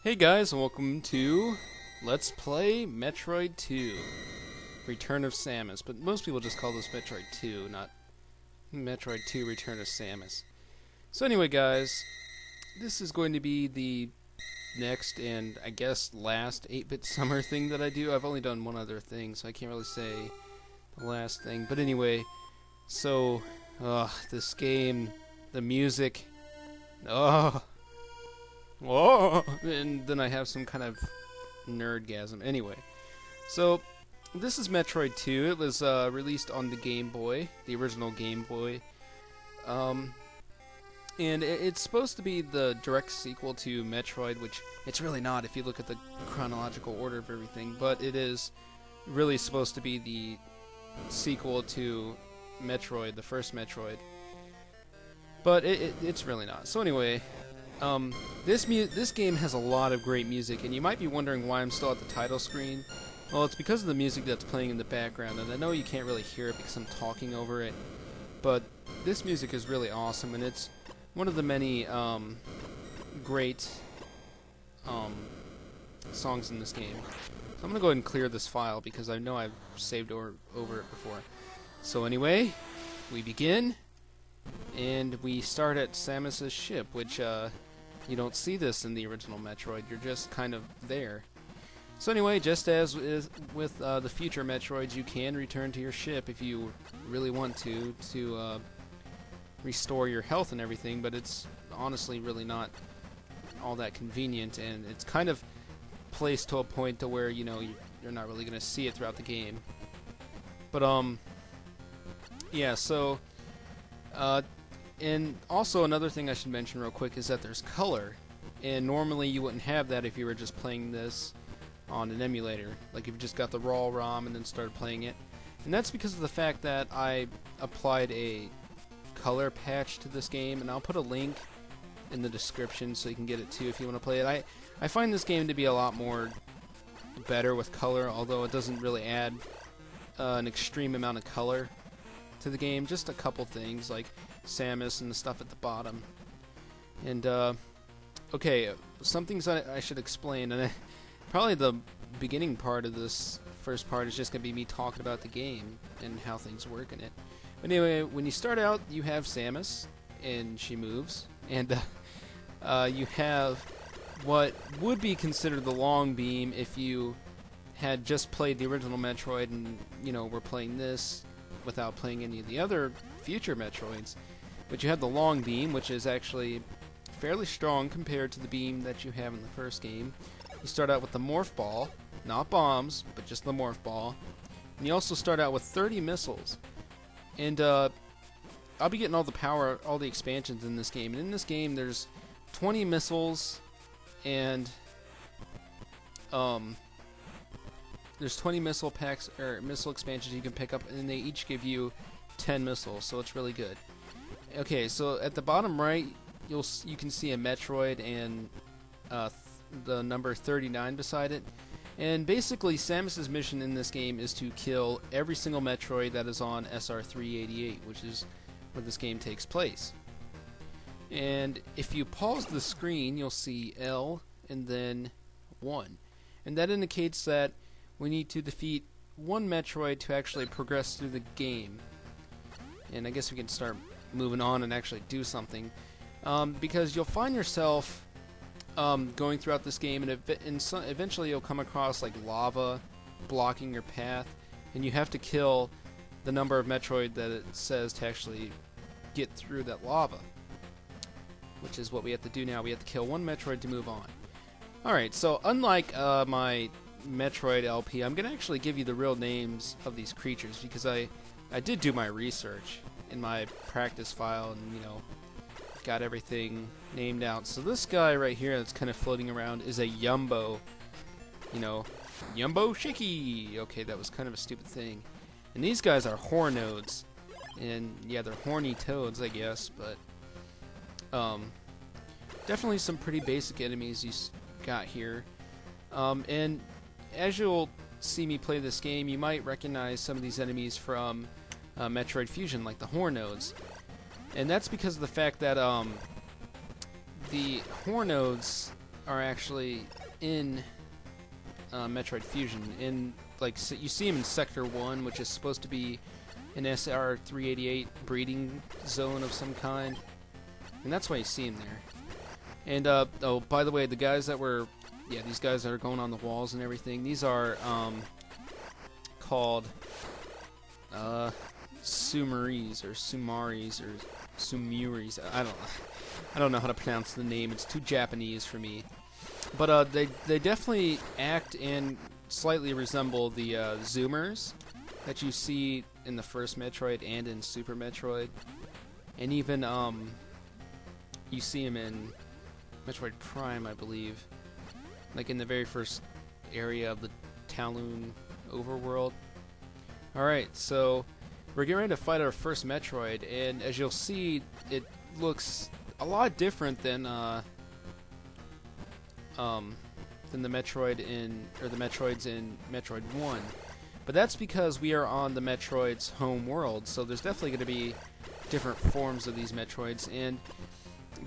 Hey guys, and welcome to Let's Play Metroid 2 Return of Samus, but most people just call this Metroid 2, not Metroid 2 Return of Samus. So anyway guys, this is going to be the next and I guess last 8-bit summer thing that I do. I've only done one other thing, so I can't really say the last thing. But anyway, so this game, the music, whoa! And then I have some kind of nerdgasm. Anyway, so this is Metroid 2. It was released on the Game Boy, the original Game Boy. And it's supposed to be the direct sequel to Metroid, which it's really not if you look at the chronological order of everything, but it is really supposed to be the sequel to Metroid, the first Metroid. But it's really not. So anyway, this game has a lot of great music, and you might be wondering why I'm still at the title screen. Well, it's because of the music that's playing in the background, and I know you can't really hear it because I'm talking over it, but this music is really awesome, and it's one of the many great songs in this game. So I'm going to go ahead and clear this file because I know I've saved over it before. So anyway, we begin, and we start at Samus's ship, which you don't see this in the original Metroid. You're just kind of there. So anyway, just as with the future Metroids, you can return to your ship if you really want to restore your health and everything, but it's honestly really not all that convenient, and it's kind of placed to a point to where, you know, you're not really going to see it throughout the game. But yeah, so and also another thing I should mention real quick is that there's color, and normally you wouldn't have that if you were just playing this on an emulator, like if you just got the raw ROM and then started playing it. And that's because of the fact that I applied a color patch to this game, and I'll put a link in the description so you can get it too if you want to play it. I find this game to be a lot more better with color, although it doesn't really add an extreme amount of color to the game, just a couple things like Samus and the stuff at the bottom. And okay, some things I should explain, and probably the beginning part of this first part is just going to be me talking about the game and how things work in it. But anyway, when you start out, you have Samus, and she moves, and you have what would be considered the long beam if you had just played the original Metroid and, you know, were playing this without playing any of the other future Metroids. But you have the long beam, which is actually fairly strong compared to the beam that you have in the first game. You start out with the morph ball, not bombs, but just the morph ball. And you also start out with 30 missiles. And I'll be getting all the power, all the expansions in this game. And in this game, there's 20 missiles, and there's 20 missile packs or missile expansions you can pick up, and they each give you 10 missiles, so it's really good. Okay, so at the bottom right, you can see a Metroid and the number 39 beside it. And basically, Samus's mission in this game is to kill every single Metroid that is on SR388, which is where this game takes place. And if you pause the screen, you'll see L and then 1. And that indicates that we need to defeat one Metroid to actually progress through the game. And I guess we can start moving on and actually do something. Because you'll find yourself going throughout this game, and eventually you'll come across like lava blocking your path, and you have to kill the number of Metroid that it says to actually get through that lava, which is what we have to do now. We have to kill one Metroid to move on. Alright, so unlike my Metroid LP, I'm going to actually give you the real names of these creatures, because I did do my research in my practice file, and, you know, got everything named out. So this guy right here that's kind of floating around is a Yumbo. You know, Yumbo Shaky! Okay, that was kind of a stupid thing. And these guys are Hornodes. And yeah, they're horny toads, I guess, but definitely some pretty basic enemies you got here. And as you'll see me play this game, you might recognize some of these enemies from Metroid Fusion, like the Hornodes. And that's because of the fact that the Hornodes are actually in Metroid Fusion. So you see him in Sector 1, which is supposed to be an SR-388 breeding zone of some kind. And that's why you see him there. And, oh, by the way, the guys that were... Yeah, these guys that are going on the walls and everything, these are, called, Sumaris, or Sumaris, or Sumuris. I don't know how to pronounce the name. It's too Japanese for me. But, they definitely act and slightly resemble the, Zoomers that you see in the first Metroid and in Super Metroid. And even, you see them in Metroid Prime, I believe. Like in the very first area of the Talon overworld. Alright, so we're getting ready to fight our first Metroid, and as you'll see, it looks a lot different than the Metroid the Metroids in Metroid 1. But that's because we are on the Metroid's home world, so there's definitely going to be different forms of these Metroids, and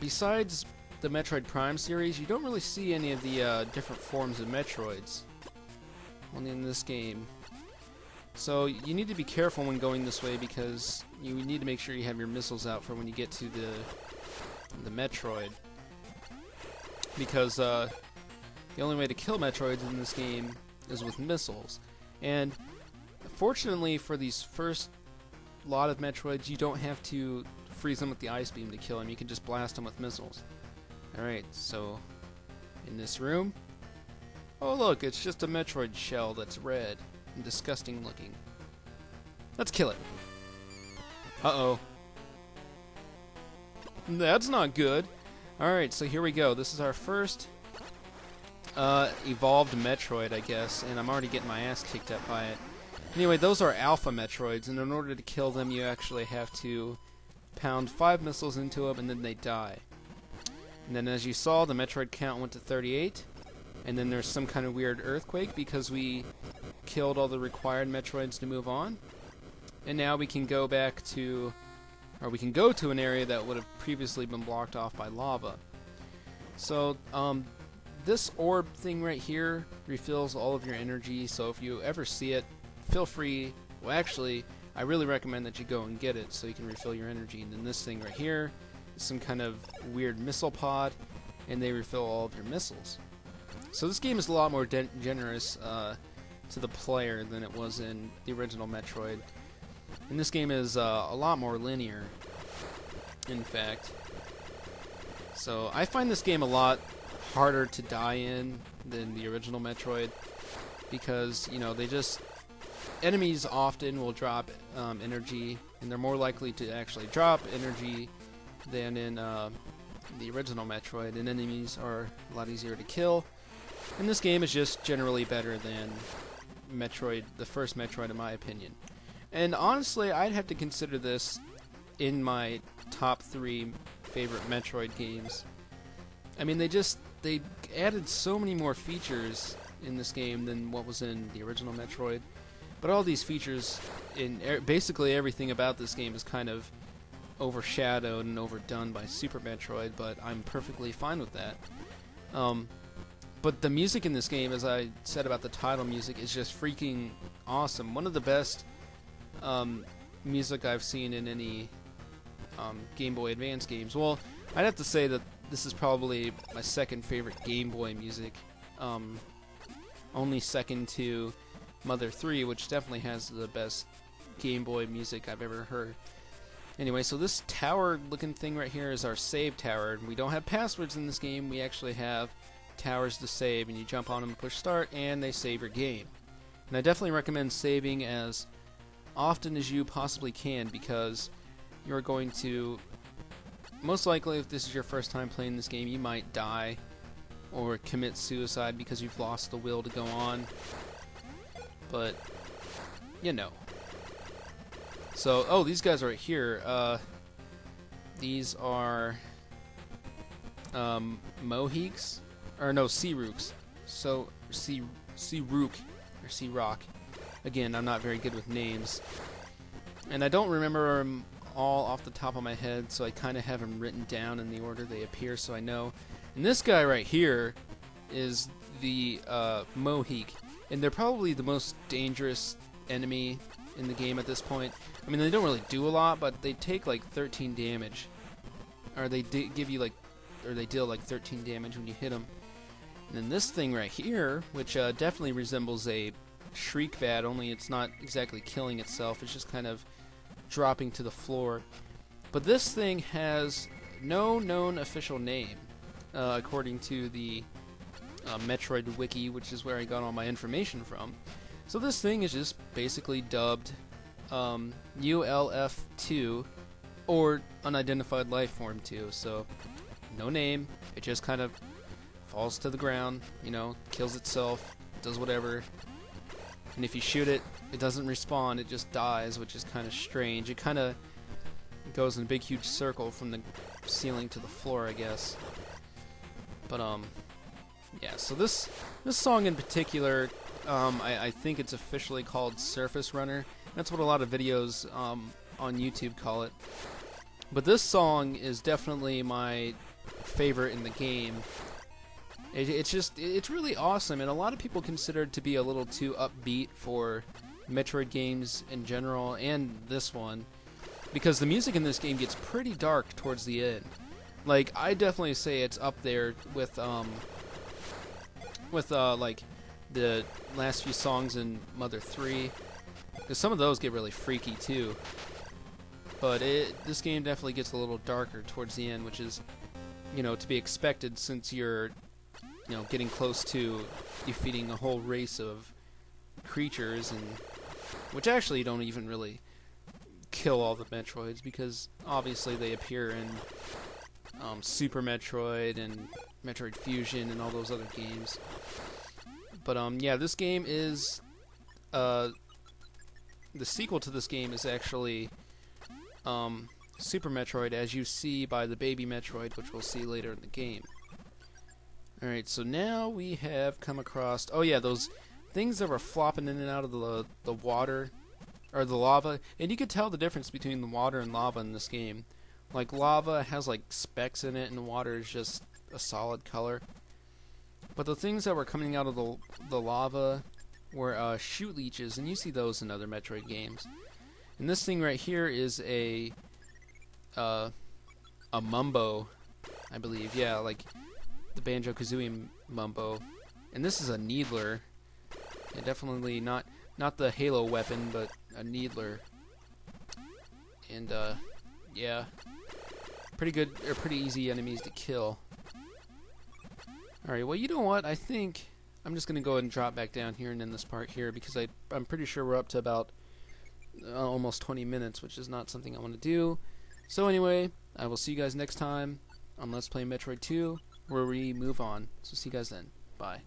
besides the Metroid Prime series, you don't really see any of the different forms of Metroids, only in this game. So you need to be careful when going this way, because you need to make sure you have your missiles out for when you get to the Metroid. Because the only way to kill Metroids in this game is with missiles. And fortunately for these first lot of Metroids, you don't have to freeze them with the ice beam to kill them. You can just blast them with missiles. Alright, so in this room, oh look, it's just a Metroid shell that's red and disgusting looking. Let's kill it. Uh-oh. That's not good. Alright, so here we go. This is our first evolved Metroid, I guess, and I'm already getting my ass kicked up by it. Anyway, those are Alpha Metroids, and in order to kill them, you actually have to pound 5 missiles into them, and then they die. And then as you saw, the Metroid count went to 38, and then there's some kind of weird earthquake because we killed all the required Metroids to move on. And now we can go back to, or we can go to an area that would have previously been blocked off by lava. So, this orb thing right here refills all of your energy, so if you ever see it, feel free, well actually, I really recommend that you go and get it so you can refill your energy. And then this thing right here, some kind of weird missile pod, and they refill all of your missiles. So this game is a lot more generous to the player than it was in the original Metroid. And this game is a lot more linear, in fact. So I find this game a lot harder to die in than the original Metroid, because, you know, enemies often will drop energy, and they're more likely to actually drop energy than in the original Metroid, and enemies are a lot easier to kill. And this game is just generally better than Metroid, the first Metroid, in my opinion. And honestly, I'd have to consider this in my top 3 favorite Metroid games. I mean, they added so many more features in this game than what was in the original Metroid. But all these features, basically everything about this game is kind of overshadowed and overdone by Super Metroid, but I'm perfectly fine with that. But the music in this game, as I said about the title music, is just freaking awesome. One of the best music I've seen in any Game Boy Advance games. Well, I'd have to say that this is probably my second favorite Game Boy music, only second to Mother 3, which definitely has the best Game Boy music I've ever heard. Anyway, so this tower looking thing right here is our save tower. We don't have passwords in this game, we actually have towers to save, and you jump on them and push start, and they save your game. And I definitely recommend saving as often as you possibly can, because you're going to, most likely if this is your first time playing this game, you might die or commit suicide because you've lost the will to go on. But, you know. So, oh, these guys are right here. These are Mohiques, or no, Sea-Rooks. So, Sea-Rook, or Sea-Rock. Again, I'm not very good with names. And I don't remember them all off the top of my head, so I kind of have them written down in the order they appear so I know. And this guy right here is the Mohik, and they're probably the most dangerous enemy in the game at this point. I mean, they don't really do a lot, but they take like 13 damage, or they give you like, or they deal like 13 damage when you hit them. And then this thing right here, which definitely resembles a Shriek Bat, only it's not exactly killing itself, it's just kind of dropping to the floor. But this thing has no known official name, according to the Metroid wiki, which is where I got all my information from. So this thing is just basically dubbed ULF2, or Unidentified Life Form 2, so no name, it just kind of falls to the ground, you know, kills itself, does whatever, and if you shoot it, it doesn't respawn, it just dies, which is kind of strange. It kind of goes in a big huge circle from the ceiling to the floor, I guess. But yeah, so this song in particular, I think it's officially called Surface Runner. That's what a lot of videos on YouTube call it. But this song is definitely my favorite in the game. It's really awesome, and a lot of people consider it to be a little too upbeat for Metroid games in general, and this one, because the music in this game gets pretty dark towards the end. Like, I definitely say it's up there with like the last few songs in Mother 3, because some of those get really freaky too. But this game definitely gets a little darker towards the end, which is, you know, to be expected since you're, you know, getting close to defeating a whole race of creatures, and which actually don't even really kill all the Metroids, because obviously they appear in Super Metroid and Metroid Fusion and all those other games. But yeah, this game is the sequel to this game is actually Super Metroid, as you see by the baby Metroid, which we'll see later in the game. Alright, so now we have come across, oh yeah, those things that were flopping in and out of the water, or the lava, and you could tell the difference between the water and lava in this game. Like, lava has like specks in it, and water is just a solid color. But the things that were coming out of the lava were shoot leeches, and you see those in other Metroid games. And this thing right here is a Mumbo, I believe, yeah, like the Banjo-Kazooie Mumbo. And this is a Needler. Yeah, definitely not the Halo weapon, but a Needler. And yeah, pretty good, or pretty easy enemies to kill. Alright, well, you know what, I think I'm just gonna go ahead and drop back down here and end this part here, because I'm pretty sure we're up to about almost 20 minutes, which is not something I want to do. So anyway, I will see you guys next time on Let's Play Metroid 2, where we move on. So see you guys then. Bye.